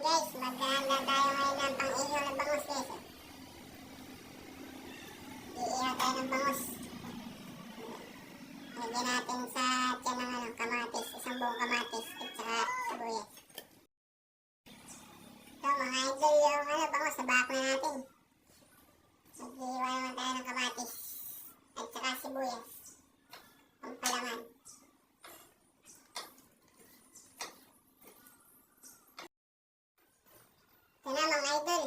guys, maghahanda tayo ngayon ng pang-ihaw na bangus guys. Iihaw tayo ng bangus. Lagyan natin sa tiyan ng kamatis, isang buong kamatis at saka sibuyas. So mga idol, yung bangus sa bako na natin. Maghihiwa naman tayo ng kamatis at saka sibuyas. Pampalaman. Ito na mga idol.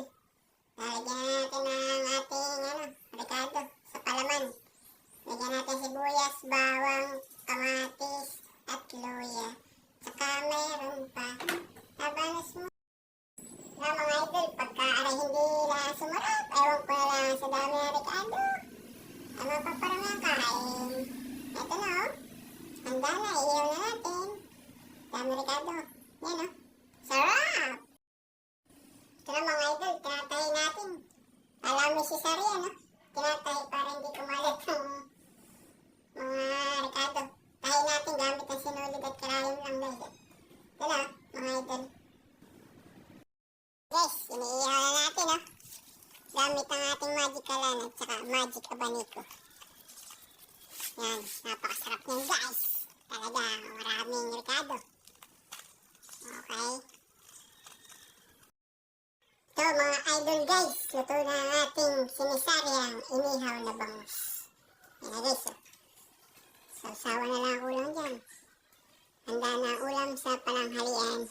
Lalagyan natin ng ating ricado sa palaman. Lagyan natin sibuyas, bawang, kamatis, at luya. Saka mayroon pa tabanos mo. Na mga idol, pagka hindi na sumarap, ewan ko na lang sa dami ng ricado. Ano pa parang ang kain. Ito na handa na, iihaw na natin. Dami ricado. Yan sarap! Ito na mga idol, tinatahi natin. Alam mo si Sari, tinatahi para hindi kumalat ang mga ricado. Tahi natin gamit ang sinulid at karayom lang guys. Ito na mga idol. Guys, iniihaw na natin gamit ang ating magic kalan at saka magic abaniko. Yan, napakasarap niyan guys. Talaga, maraming ricado. Okay. So mga idol guys, luto na ang ating sinisaryang inihaw na bangus. Yan na guys. Sausawa na lang ulam dyan. Handa na ulam sa pananghalian.